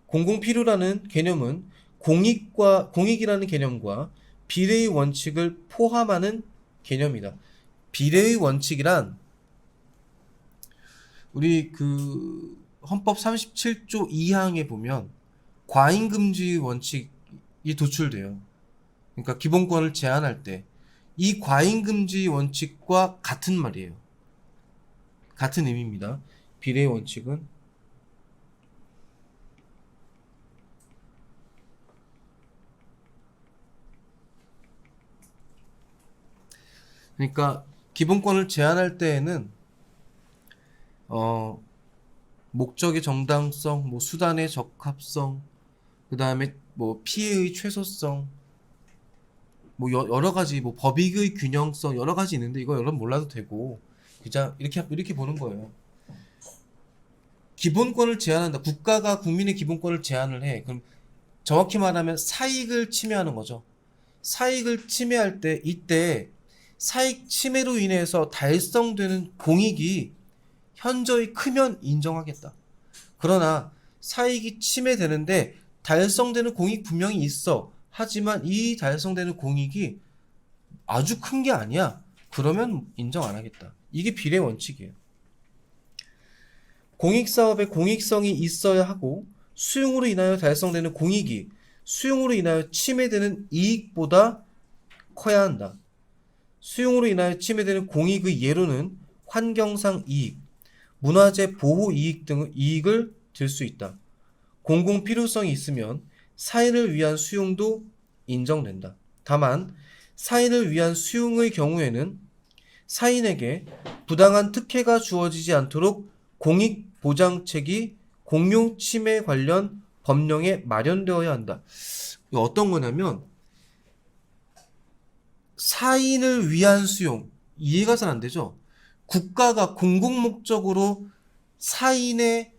공공필요라는 개념은 공익이라는 개념과 비례의 원칙을 포함하는 개념이다. 비례의 원칙이란 우리 그 헌법 37조 2항에 보면 과잉금지 원칙이 도출돼요. 그러니까 기본권을 제한할 때 이 과잉금지 원칙과 같은 말이에요. 같은 의미입니다. 비례의 원칙은 그러니까 기본권을 제한할 때에는 목적의 정당성, 뭐 수단의 적합성, 그 다음에 뭐 피해의 최소성, 뭐 여러 가지 뭐 법익의 균형성 여러 가지 있는데 이거 여러분 몰라도 되고 그냥 이렇게 보는 거예요. 기본권을 제한한다. 국가가 국민의 기본권을 제한을 해. 그럼 정확히 말하면 사익을 침해하는 거죠. 사익을 침해할 때 이때 사익 침해로 인해서 달성되는 공익이 현저히 크면 인정하겠다. 그러나 사익이 침해되는데 달성되는 공익 분명히 있어. 하지만 이 달성되는 공익이 아주 큰 게 아니야. 그러면 인정 안 하겠다. 이게 비례 원칙이에요. 공익사업에 공익성이 있어야 하고 수용으로 인하여 달성되는 공익이 수용으로 인하여 침해되는 이익보다 커야 한다. 수용으로 인하여 침해되는 공익의 예로는 환경상 이익, 문화재 보호 이익 등의 이익을 들 수 있다. 공공 필요성이 있으면 사인을 위한 수용도 인정된다. 다만 사인을 위한 수용의 경우에는 사인에게 부당한 특혜가 주어지지 않도록 공익보장책이 공용 침해 관련 법령에 마련되어야 한다. 이거 어떤 거냐면 사인을 위한 수용, 이해가 잘 안 되죠? 국가가 공공 목적으로 사인의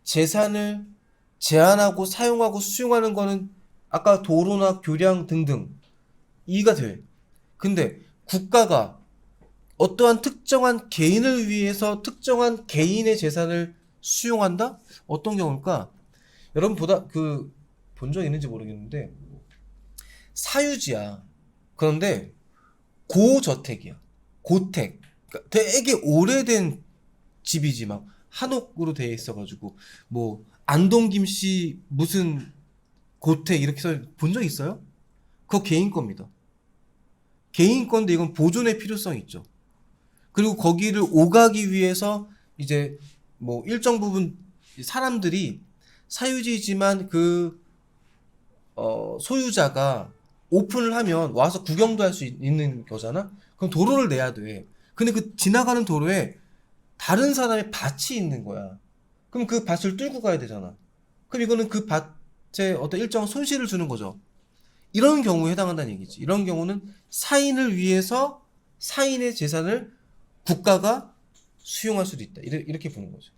재산을, 뭐 토지를 제한하고 사용하고 수용하는 거는 아까 도로나 교량 등등 이해가 돼. 근데 국가가 어떠한 특정한 개인을 위해서 특정한 개인의 재산을 수용한다? 어떤 경우일까? 여러분 본 적 있는지 모르겠는데 사유지야. 그런데 고저택이야. 고택. 그러니까 되게 오래된 집이지 막 한옥으로 되어 있어가지고 뭐 안동김씨 무슨 고택 이렇게 써 본 적 있어요? 그거 개인 겁니다. 개인 건데 이건 보존의 필요성이 있죠. 그리고 거기를 오가기 위해서 이제 뭐 일정 부분 사람들이 사유지지만 소유자가 오픈을 하면 와서 구경도 할 수 있는 거잖아? 그럼 도로를 내야 돼. 근데 그 지나가는 도로에 다른 사람의 밭이 있는 거야. 그럼 그 밭을 뚫고 가야 되잖아. 그럼 이거는 그 밭에 어떤 일정한 손실을 주는 거죠. 이런 경우에 해당한다는 얘기지. 이런 경우는 사인을 위해서 사인의 재산을 국가가 수용할 수도 있다. 이렇게 보는 거죠.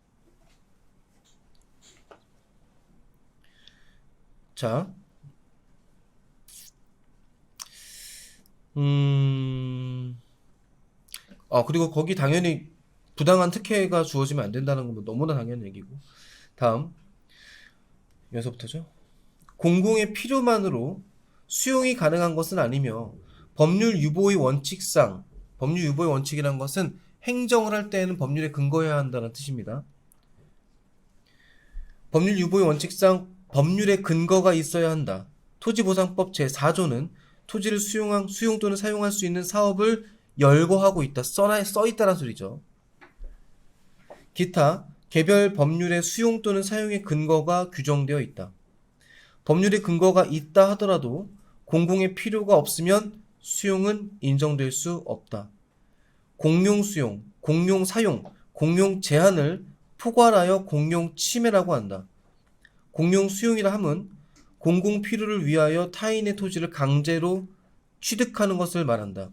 자, 그리고 거기 당연히 부당한 특혜가 주어지면 안 된다는 건 뭐 너무나 당연한 얘기고. 다음, 여기서부터죠. 공공의 필요만으로 수용이 가능한 것은 아니며 법률 유보의 원칙상, 법률 유보의 원칙이란 것은 행정을 할 때에는 법률에 근거해야 한다는 뜻입니다. 법률 유보의 원칙상 법률에 근거가 있어야 한다. 토지보상법 제4조는 토지를 수용 또는 사용할 수 있는 사업을 열거하고 있다. 써 있다는 소리죠. 기타 개별 법률의 수용 또는 사용의 근거가 규정되어 있다. 법률의 근거가 있다 하더라도 공공의 필요가 없으면 수용은 인정될 수 없다. 공용 수용, 공용 사용, 공용 제한을 포괄하여 공용 침해라고 한다. 공용 수용이라 함은 공공 필요를 위하여 타인의 토지를 강제로 취득하는 것을 말한다.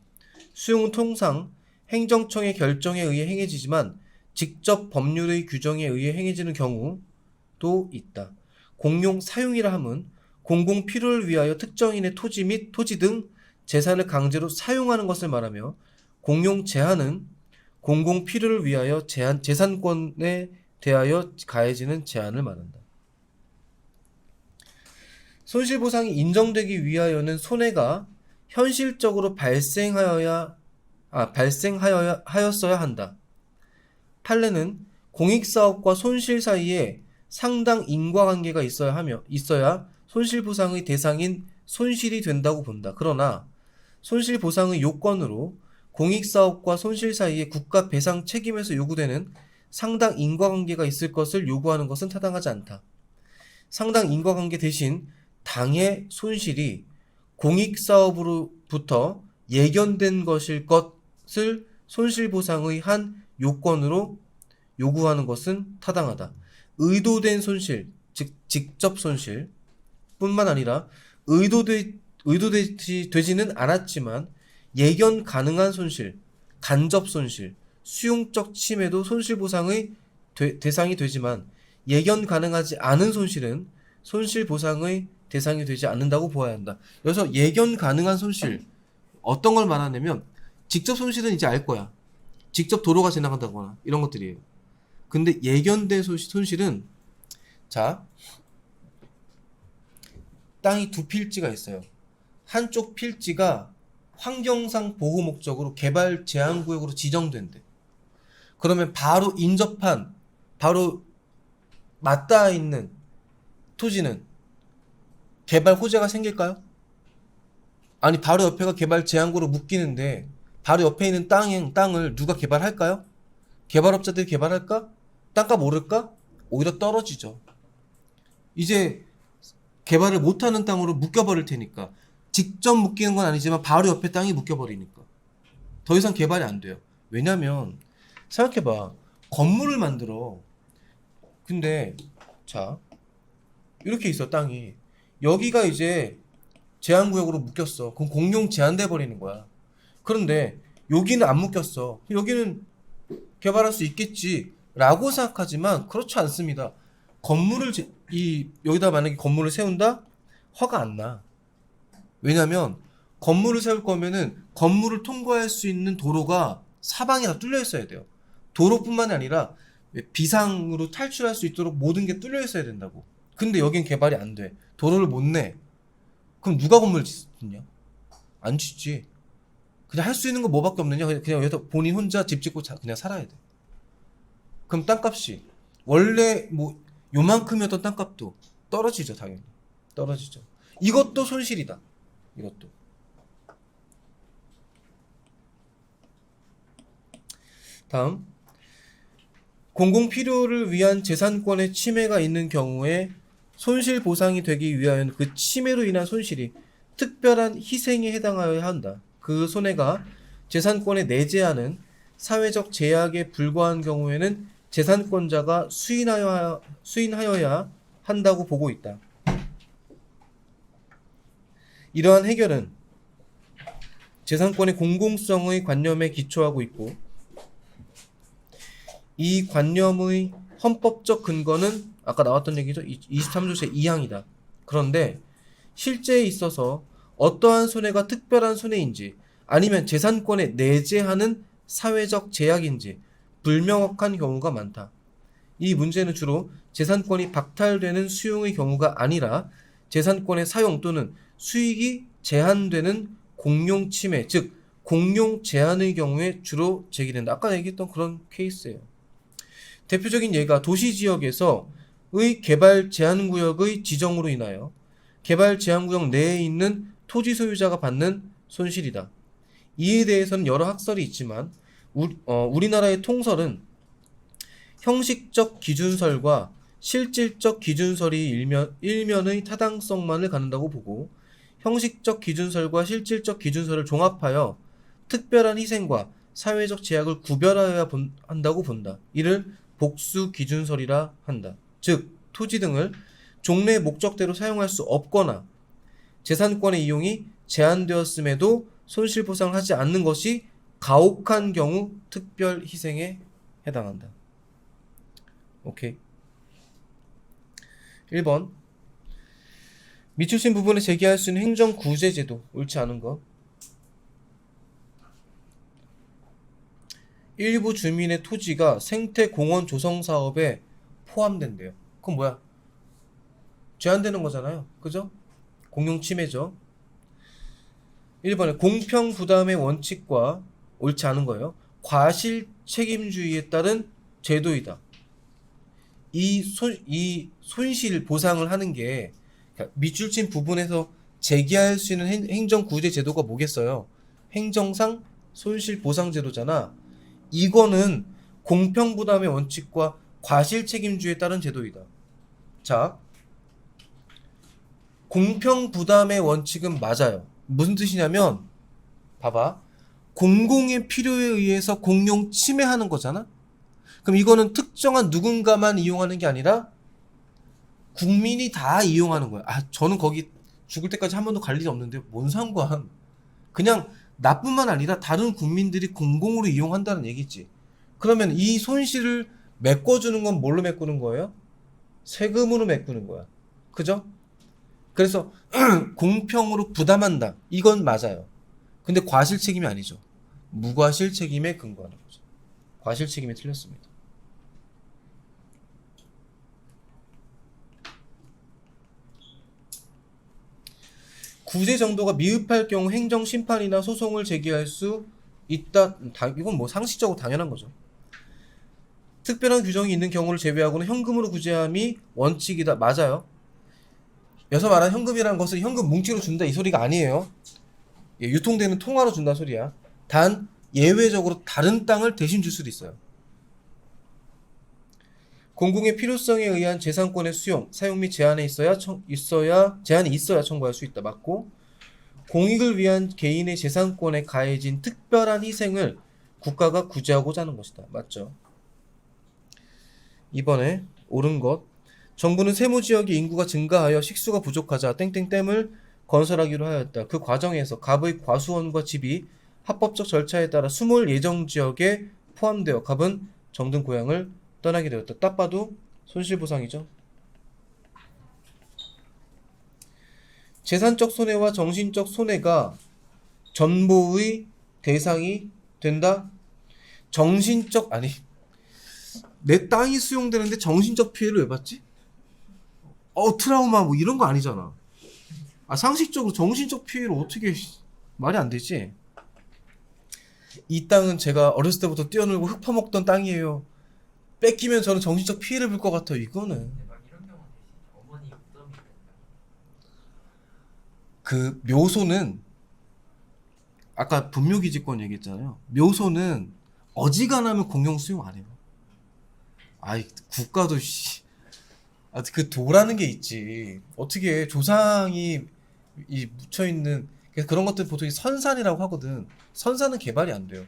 수용은 통상 행정청의 결정에 의해 행해지지만 직접 법률의 규정에 의해 행해지는 경우도 있다. 공용 사용이라 함은 공공 필요를 위하여 특정인의 토지 및 토지 등 재산을 강제로 사용하는 것을 말하며 공용 제한은 공공 필요를 위하여 재산권에 대하여 가해지는 제한을 말한다. 손실보상이 인정되기 위하여는 손해가 현실적으로 발생하였어야 한다. 판례는 공익사업과 손실 사이에 상당 인과관계가 있어야 손실보상의 대상인 손실이 된다고 본다. 그러나 손실보상의 요건으로 공익사업과 손실 사이에 국가 배상 책임에서 요구되는 상당 인과관계가 있을 것을 요구하는 것은 타당하지 않다. 상당 인과관계 대신 당의 손실이 공익사업으로부터 예견된 것일 것을 손실보상의 한 요건으로 요구하는 것은 타당하다. 의도된 손실, 즉 직접 손실 뿐만 아니라 의도되지는 않았지만 예견 가능한 손실, 간접 손실, 수용적 침해도 손실보상의 대상이 되지만 예견 가능하지 않은 손실은 손실보상의 대상이 되지 않는다고 보아야 한다. 여기서 예견 가능한 손실 어떤 걸 말하냐면 직접 손실은 이제 알 거야. 직접 도로가 지나간다거나 이런 것들이에요. 근데 예견된 손실은 자 땅이 두 필지가 있어요. 한쪽 필지가 환경상 보호 목적으로 개발 제한 구역으로 지정된대. 그러면 바로 인접한 바로 맞닿아 있는 토지는 개발 호재가 생길까요? 아니 바로 옆에가 개발 제한구로 묶이는데 바로 옆에 있는 땅을 누가 개발할까요? 개발업자들이 개발할까? 땅값 오를까? 오히려 떨어지죠. 이제 개발을 못하는 땅으로 묶여버릴 테니까 직접 묶이는 건 아니지만 바로 옆에 땅이 묶여버리니까 더 이상 개발이 안 돼요. 왜냐면 생각해봐. 건물을 만들어. 근데 자 이렇게 있어 땅이. 여기가 이제 제한구역으로 묶였어. 그럼 공용 제한돼 버리는 거야. 그런데 여기는 안 묶였어. 여기는 개발할 수 있겠지 라고 생각하지만 그렇지 않습니다. 건물을 여기다 만약에 건물을 세운다? 화가 안 나. 왜냐면 건물을 세울 거면은 건물을 통과할 수 있는 도로가 사방이 다 뚫려 있어야 돼요. 도로뿐만이 아니라 비상으로 탈출할 수 있도록 모든 게 뚫려 있어야 된다고. 근데 여긴 개발이 안 돼. 도로를 못 내. 그럼 누가 건물을 짓냐? 안 짓지. 그냥 할 수 있는 거 뭐밖에 없느냐? 그냥 여기서 본인 혼자 집 짓고 그냥 살아야 돼. 그럼 땅값이 원래 뭐 요만큼이었던 땅값도 떨어지죠, 당연히. 떨어지죠. 이것도 손실이다. 이것도. 다음. 공공 필요를 위한 재산권의 침해가 있는 경우에 손실 보상이 되기 위하여는 그 침해로 인한 손실이 특별한 희생에 해당하여야 한다. 그 손해가 재산권에 내재하는 사회적 제약에 불과한 경우에는 재산권자가 수인하여야 한다고 보고 있다. 이러한 해결은 재산권의 공공성의 관념에 기초하고 있고 이 관념의 헌법적 근거는 아까 나왔던 얘기죠. 23조 제2항이다. 그런데 실제에 있어서 어떠한 손해가 특별한 손해인지 아니면 재산권에 내재하는 사회적 제약인지 불명확한 경우가 많다. 이 문제는 주로 재산권이 박탈되는 수용의 경우가 아니라 재산권의 사용 또는 수익이 제한되는 공용 침해, 즉 공용 제한의 경우에 주로 제기된다. 아까 얘기했던 그런 케이스예요. 대표적인 예가 도시지역에서의 개발 제한구역의 지정으로 인하여 개발 제한구역 내에 있는 토지 소유자가 받는 손실이다. 이에 대해서는 여러 학설이 있지만 우리나라의 통설은 형식적 기준설과 실질적 기준설이 일면의 타당성만을 갖는다고 보고 형식적 기준설과 실질적 기준설을 종합하여 특별한 희생과 사회적 제약을 구별하여야 한다고 본다. 이를 복수 기준설이라 한다. 즉 토지 등을 종래 목적대로 사용할 수 없거나 재산권의 이용이 제한되었음에도 손실보상을 하지 않는 것이 가혹한 경우 특별 희생에 해당한다. 오케이. 1번 미출신 부분에 제기할 수 있는 행정구제제도 옳지 않은 것. 일부 주민의 토지가 생태공원 조성 사업에 포함된대요. 그건 뭐야? 제한되는 거잖아요. 그죠? 공용 침해죠. 1번에 공평 부담의 원칙과 옳지 않은 거예요. 과실 책임주의에 따른 제도이다. 이 손실 보상을 하는 게 미출신 부분에서 제기할 수 있는 행정구제 제도가 뭐겠어요? 행정상 손실보상제도잖아. 이거는 공평부담의 원칙과 과실책임주의에 따른 제도이다. 자, 공평부담의 원칙은 맞아요. 무슨 뜻이냐면 봐봐. 공공의 필요에 의해서 공용 침해하는 거잖아. 그럼 이거는 특정한 누군가만 이용하는 게 아니라 국민이 다 이용하는 거야. 저는 거기 죽을 때까지 한 번도 갈 일이 없는데 뭔 상관. 그냥 나뿐만 아니라 다른 국민들이 공공으로 이용한다는 얘기지. 그러면 이 손실을 메꿔주는 건 뭘로 메꾸는 거예요? 세금으로 메꾸는 거야. 그죠? 그래서 공평으로 부담한다. 이건 맞아요. 근데 과실 책임이 아니죠. 무과실 책임에 근거하는 거죠. 과실 책임이 틀렸습니다. 구제 정도가 미흡할 경우 행정심판이나 소송을 제기할 수 있다. 이건 뭐 상식적으로 당연한 거죠. 특별한 규정이 있는 경우를 제외하고는 현금으로 구제함이 원칙이다. 맞아요. 여기서 말하는 현금이라는 것은 현금 뭉치로 준다 이 소리가 아니에요. 유통되는 통화로 준다는 소리야. 단 예외적으로 다른 땅을 대신 줄 수도 있어요. 공공의 필요성에 의한 재산권의 수용, 사용 및 제한이 있어야 청구할 수 있다. 맞고, 공익을 위한 개인의 재산권에 가해진 특별한 희생을 국가가 구제하고자 하는 것이다. 맞죠? 이번에 옳은 것. 정부는 세무지역의 인구가 증가하여 식수가 부족하자 땡땡댐을 건설하기로 하였다. 그 과정에서 갑의 과수원과 집이 합법적 절차에 따라 수몰 예정 지역에 포함되어 갑은 정든 고향을 떠나게 되었다. 딱 봐도 손실보상이죠. 재산적 손해와 정신적 손해가 전보의 대상이 된다. 정신적 아니 내 땅이 수용되는데 정신적 피해를 왜 받지? 트라우마 뭐 이런 거 아니잖아. 상식적으로 정신적 피해를 어떻게 말이 안 되지? 이 땅은 제가 어렸을 때부터 뛰어놀고 흙 퍼먹던 땅이에요. 뺏기면 저는 정신적 피해를 볼 것 같아요. 이거는 근데 막 이런 경우 계시. 어머니 무덤이 된다. 그 묘소는 아까 분묘기지권 얘기했잖아요. 묘소는 어지간하면 공용 수용 안 해요. 국가도 그 도라는 게 있지. 어떻게 조상이 묻혀 있는 그런 것들 보통 선산이라고 하거든. 선산은 개발이 안 돼요.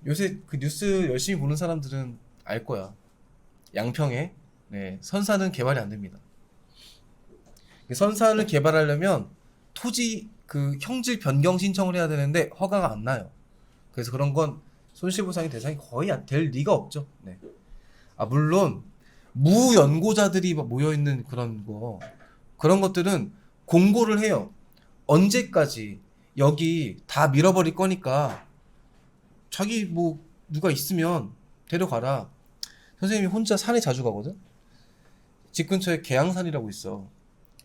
요새 그 뉴스 열심히 보는 사람들은 알 거야. 양평에 선산은 개발이 안 됩니다. 선산을 개발하려면 토지 그 형질 변경 신청을 해야 되는데 허가가 안 나요. 그래서 그런 건 손실보상의 대상이 거의 될 리가 없죠. 네. 물론 무연고자들이 모여 있는 그런 것들은 공고를 해요. 언제까지 여기 다 밀어버릴 거니까 자기 누가 있으면 데려가라. 선생님이 혼자 산에 자주 가거든. 집 근처에 계양산이라고 있어.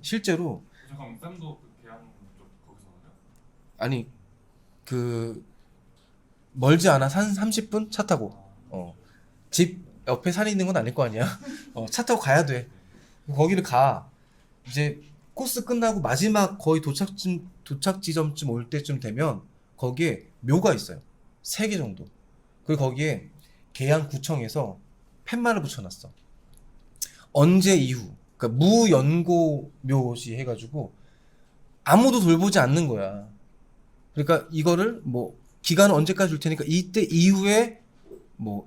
실제로 잠깐 쌤도 그 계양 쪽 거기서 가요? 아니 멀지 않아. 한 30분 차 타고. 집 옆에 산이 있는 건 아닐 거 아니야. 차 타고 가야 돼. 거기를 가. 이제 코스 끝나고 마지막 거의 도착 지점쯤 올 때쯤 되면 거기에 묘가 있어요. 3개 정도. 그리고 거기에 계양구청에서 팻말을 붙여놨어. 언제 이후. 그러니까 무연고 묘시 해가지고 아무도 돌보지 않는 거야. 그러니까 이거를 기간은 언제까지 줄 테니까 이때 이후에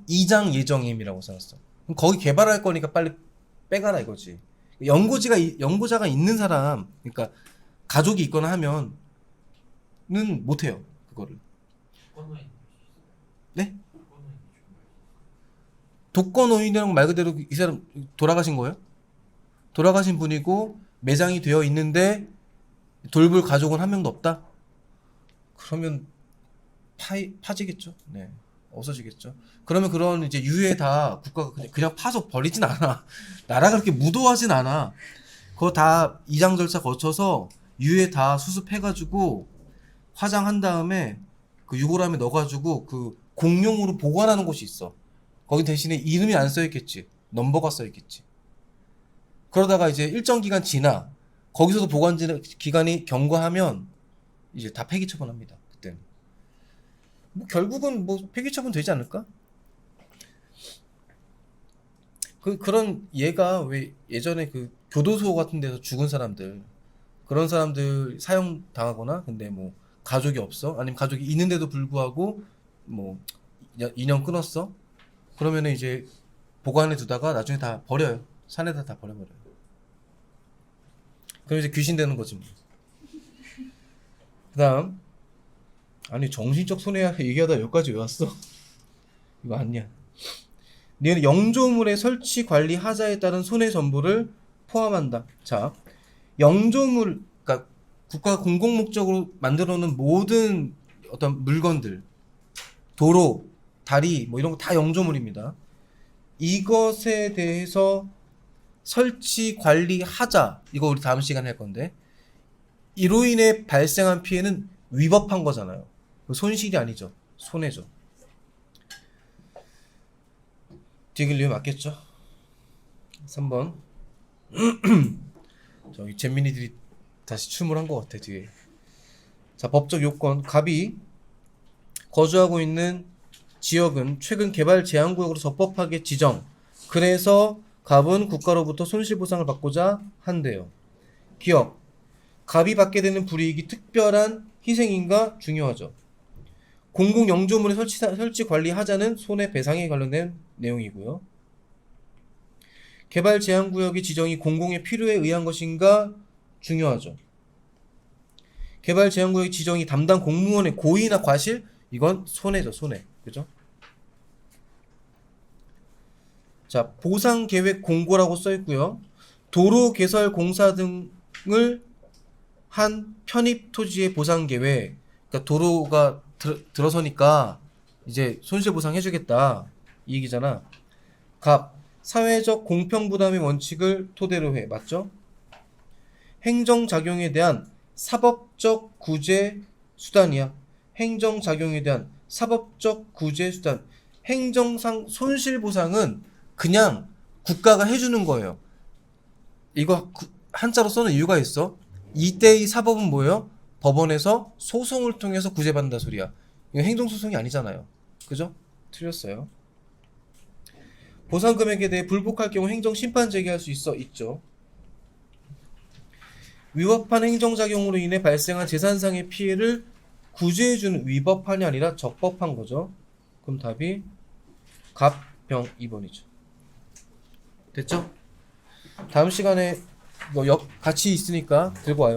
이장 예정임이라고 써놨어. 그럼 거기 개발할 거니까 빨리 빼가라 이거지. 연고자가 있는 사람, 그러니까 가족이 있거나 하면은 못 해요 그거를. 권노인. 네? 권노인. 독거노인이라는 말 그대로 이 사람 돌아가신 거예요? 돌아가신 분이고 매장이 되어 있는데 돌볼 가족은 한 명도 없다? 그러면 파지겠죠. 네. 없어지겠죠. 그러면 그런 이제 유해 다 국가가 그냥 파서 버리진 않아. 나라가 그렇게 무도하진 않아. 그거 다 이장 절차 거쳐서 유해 다 수습해가지고 화장한 다음에 그 유골함에 넣어가지고 그 공용으로 보관하는 곳이 있어. 거기 대신에 이름이 안 써있겠지. 넘버가 써있겠지. 그러다가 이제 일정 기간 지나 거기서도 보관 기간이 경과하면 이제 다 폐기 처분합니다. 그때는. 결국은 폐기 처분 되지 않을까? 그런 얘가 왜 예전에 그 교도소 같은 데서 죽은 사람들 그런 사람들 사형 당하거나 근데 가족이 없어 아니면 가족이 있는데도 불구하고 인연 끊었어 그러면은 이제 보관해 두다가 나중에 다 버려요. 산에다 다 버려버려요. 그럼 이제 귀신 되는 거지 뭐. 그다음 정신적 손해 얘기하다 여기까지 왜 왔어? 이거 아니야. 얘는 영조물의 설치 관리 하자에 따른 손해 전부를 포함한다. 자, 영조물, 그러니까 국가가 공공 목적으로 만들어 놓은 모든 어떤 물건들, 도로, 다리, 이런 거 다 영조물입니다. 이것에 대해서 설치 관리 하자. 이거 우리 다음 시간에 할 건데, 이로 인해 발생한 피해는 위법한 거잖아요. 손실이 아니죠. 손해죠. 디글리에 맞겠죠? 3번. 저기 잼민이들이 다시 춤을 한 것 같아 뒤에. 자, 법적 요건. 갑이 거주하고 있는 지역은 최근 개발 제한구역으로 적법하게 지정. 그래서 갑은 국가로부터 손실보상을 받고자 한대요. 기억. 갑이 받게 되는 불이익이 특별한 희생인가 중요하죠. 공공영조물의 설치 관리 하자는 손해배상에 관련된 내용이고요. 개발 제한구역의 지정이 공공의 필요에 의한 것인가 중요하죠. 개발 제한구역의 지정이 담당 공무원의 고의나 과실 이건 손해죠. 손해. 그죠? 자, 보상계획 공고라고 써있고요. 도로 개설 공사 등을 한 편입 토지의 보상 계획. 그러니까 도로가 들어서니까 이제 손실 보상 해주겠다 이 얘기잖아. 갑 사회적 공평 부담의 원칙을 토대로 해. 맞죠? 행정작용에 대한 사법적 구제 수단이야. 행정작용에 대한 사법적 구제 수단. 행정상 손실보상은 그냥 국가가 해주는 거예요. 이거 한자로 써는 이유가 있어. 이때의 사법은 뭐예요? 법원에서 소송을 통해서 구제받는다 소리야. 이거 행정소송이 아니잖아요. 그죠? 틀렸어요. 보상금액에 대해 불복할 경우 행정심판 제기할 수 있죠. 위법한 행정작용으로 인해 발생한 재산상의 피해를 구제해주는 위법한이 아니라 적법한 거죠. 그럼 답이 갑, 병 2번이죠. 됐죠? 다음 시간에 같이 있으니까 들고 와요.